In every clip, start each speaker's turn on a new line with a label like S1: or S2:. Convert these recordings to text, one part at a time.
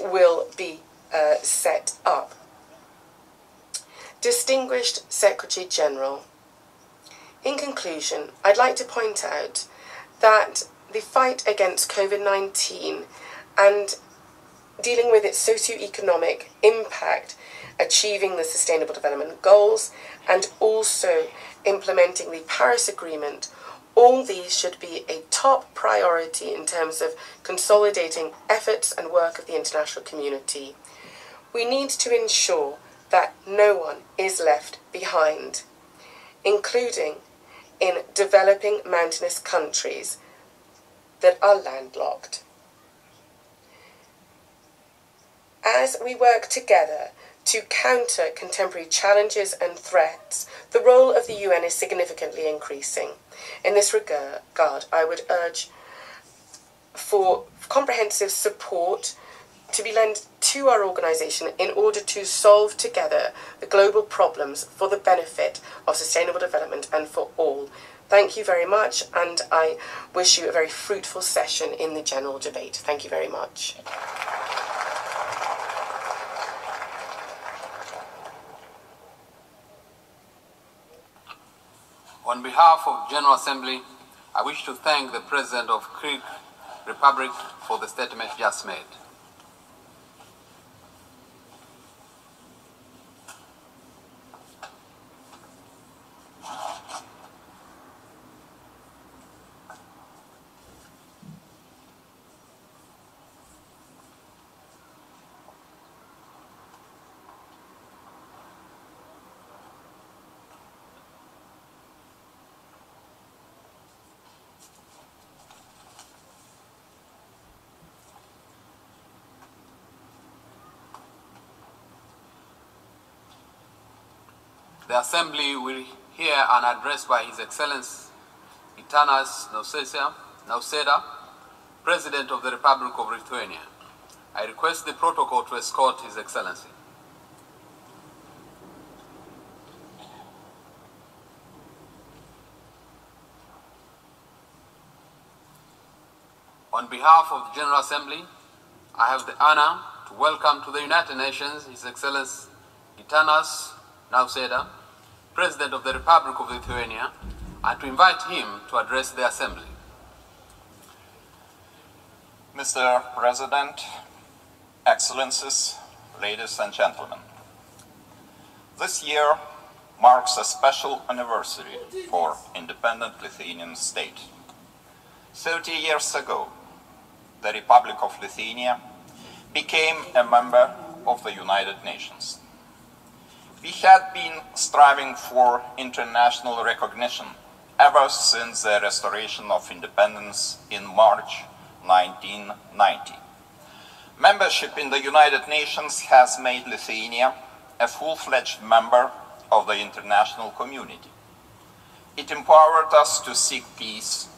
S1: will be set up. Distinguished Secretary General, in conclusion, I'd like to point out that the fight against COVID-19 and dealing with its socio-economic impact, achieving the Sustainable Development Goals, and also implementing the Paris Agreement, all these should be a top priority in terms of consolidating efforts and work of the international community. We need to ensure that no one is left behind, including in developing mountainous countries that are landlocked. As we work together to counter contemporary challenges and threats, the role of the UN is significantly increasing. In this regard, I would urge for comprehensive support to be lent to our organisation in order to solve together the global problems for the benefit of sustainable development and for all. Thank you very much, and I wish you a very fruitful session in the general debate. Thank you very much.
S2: On behalf of General Assembly, I wish to thank the President of Czech Republic for the statement just made. The Assembly will hear an address by His Excellency Gitanas Nauseda, President of the Republic of Lithuania. I request the protocol to escort His Excellency. On behalf of the General Assembly, I have the honor to welcome to the United Nations His Excellency Gitanas Nauseda, President of the Republic of Lithuania, and to invite him to address the Assembly.
S3: Mr. President, Excellencies, ladies and gentlemen, this year marks a special anniversary for independent Lithuanian state. 30 years ago, the Republic of Lithuania became a member of the United Nations. We had been striving for international recognition ever since the restoration of independence in March 1990. Membership in the United Nations has made Lithuania a full-fledged member of the international community. It empowered us to seek peace,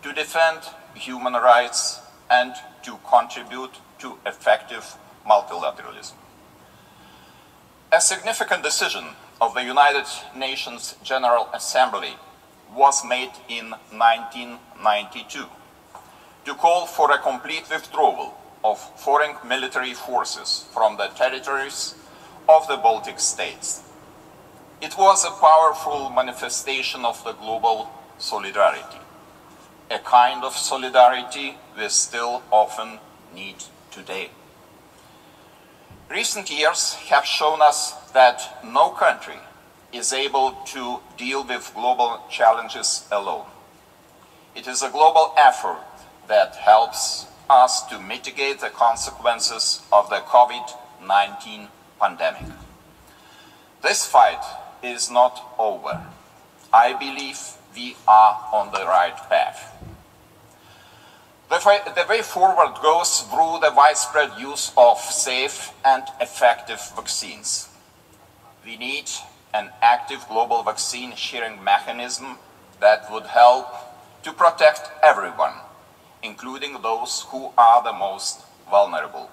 S3: to defend human rights, and to contribute to effective multilateralism. A significant decision of the United Nations General Assembly was made in 1992 to call for a complete withdrawal of foreign military forces from the territories of the Baltic states. It was a powerful manifestation of the global solidarity, a kind of solidarity we still often need today. Recent years have shown us that no country is able to deal with global challenges alone. It is a global effort that helps us to mitigate the consequences of the COVID-19 pandemic. This fight is not over. I believe we are on the right path. The way forward goes through the widespread use of safe and effective vaccines. We need an active global vaccine sharing mechanism that would help to protect everyone, including those who are the most vulnerable.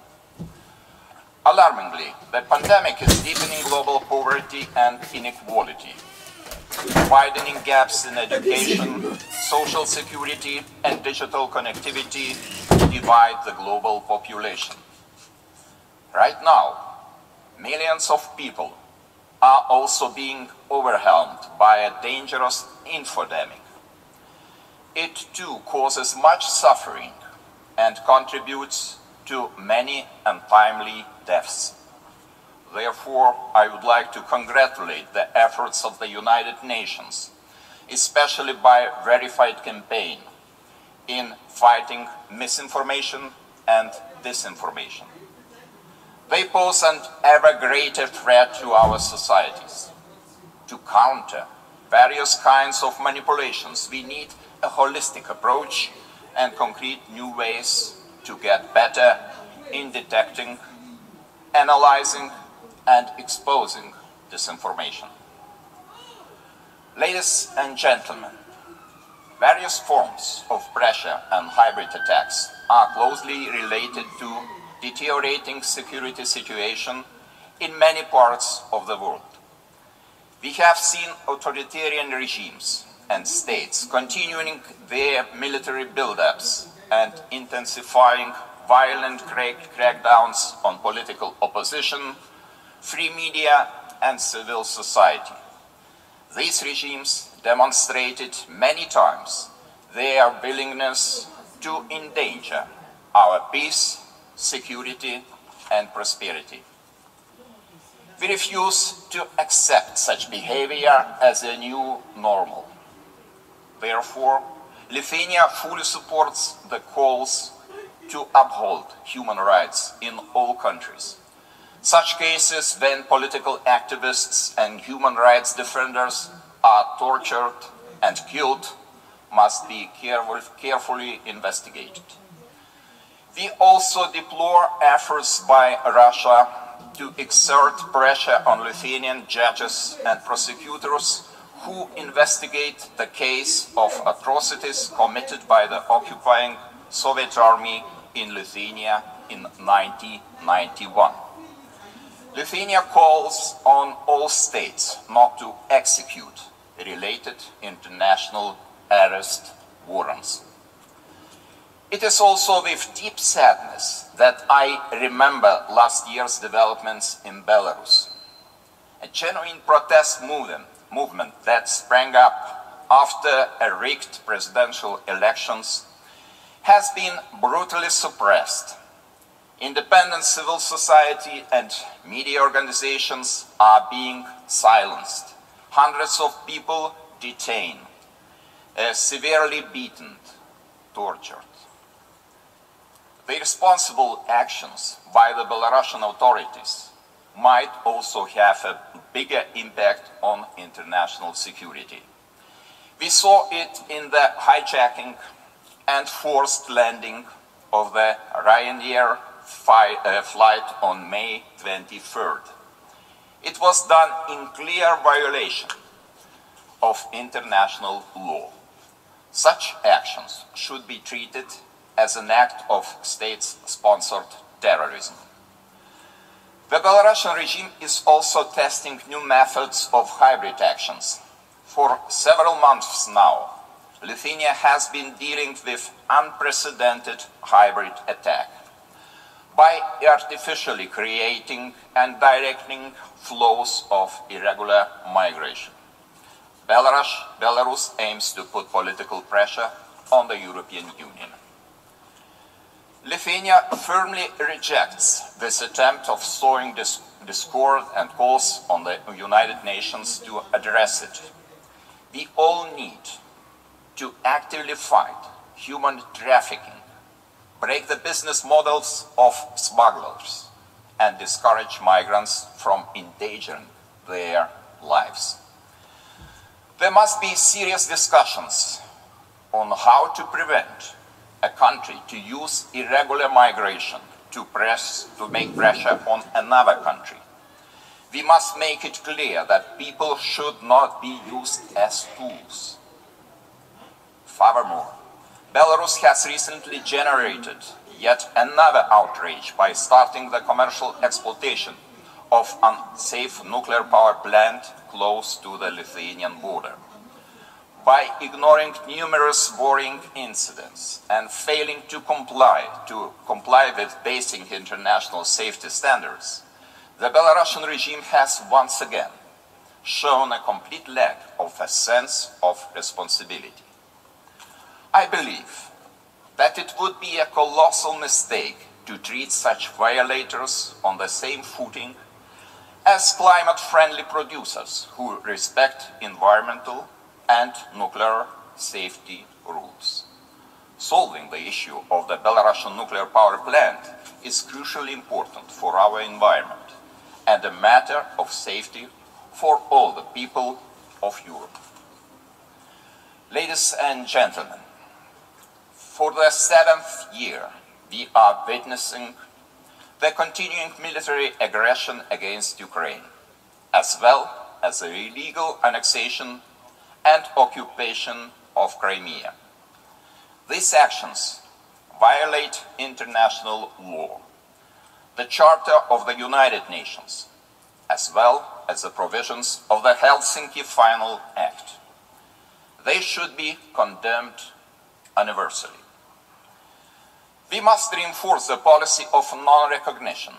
S3: Alarmingly, the pandemic is deepening global poverty and inequality, widening gaps in education, social security, and digital connectivity to divide the global population. Right now, millions of people are also being overwhelmed by a dangerous infodemic. It too causes much suffering and contributes to many untimely deaths. Therefore, I would like to congratulate the efforts of the United Nations, especially by Verified Campaign, in fighting misinformation and disinformation. They pose an ever greater threat to our societies. To counter various kinds of manipulations, we need a holistic approach and concrete new ways to get better in detecting, analyzing, and exposing disinformation. Ladies and gentlemen, various forms of pressure and hybrid attacks are closely related to deteriorating security situation in many parts of the world. We have seen authoritarian regimes and states continuing their military buildups and intensifying violent crackdowns on political opposition, free media, and civil society. These regimes demonstrated many times their willingness to endanger our peace, security, and prosperity. We refuse to accept such behavior as a new normal. Therefore, Lithuania fully supports the calls to uphold human rights in all countries. Such cases when political activists and human rights defenders are tortured and killed must be carefully investigated. We also deplore efforts by Russia to exert pressure on Lithuanian judges and prosecutors who investigate the case of atrocities committed by the occupying Soviet army in Lithuania in 1991. Lithuania calls on all states not to execute related international arrest warrants. It is also with deep sadness that I remember last year's developments in Belarus. A genuine protest movement that sprang up after a rigged presidential elections has been brutally suppressed. Independent civil society and media organizations are being silenced. Hundreds of people detained, severely beaten, tortured. The irresponsible actions by the Belarusian authorities might also have a bigger impact on international security. We saw it in the hijacking and forced landing of the Ryanair flight on May 23rd. It was done in clear violation of international law. Such actions should be treated as an act of state-sponsored terrorism. The Belarusian regime is also testing new methods of hybrid actions. For several months now, Lithuania has been dealing with unprecedented hybrid attack by artificially creating and directing flows of irregular migration. Belarus aims to put political pressure on the European Union. Lithuania firmly rejects this attempt of sowing discord and calls on the United Nations to address it. We all need to actively fight human trafficking, break the business models of smugglers, and discourage migrants from endangering their lives. There must be serious discussions on how to prevent a country to use irregular migration to make pressure on another country. We must make it clear that people should not be used as tools. Furthermore, Belarus has recently generated yet another outrage by starting the commercial exploitation of an unsafe nuclear power plant close to the Lithuanian border. by ignoring numerous worrying incidents and failing to comply with basic international safety standards, the Belarusian regime has once again shown a complete lack of a sense of responsibility. I believe that it would be a colossal mistake to treat such violators on the same footing as climate-friendly producers who respect environmental and nuclear safety rules. Solving the issue of the Belarusian nuclear power plant is crucially important for our environment and a matter of safety for all the people of Europe. Ladies and gentlemen, for the 7th year, we are witnessing the continuing military aggression against Ukraine, as well as the illegal annexation and occupation of Crimea. These actions violate international law, the Charter of the United Nations, as well as the provisions of the Helsinki Final Act. They should be condemned universally. We must reinforce the policy of non-recognition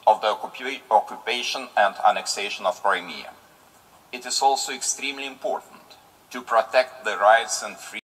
S3: of the occupation and annexation of Crimea. It is also extremely important to protect the rights and freedoms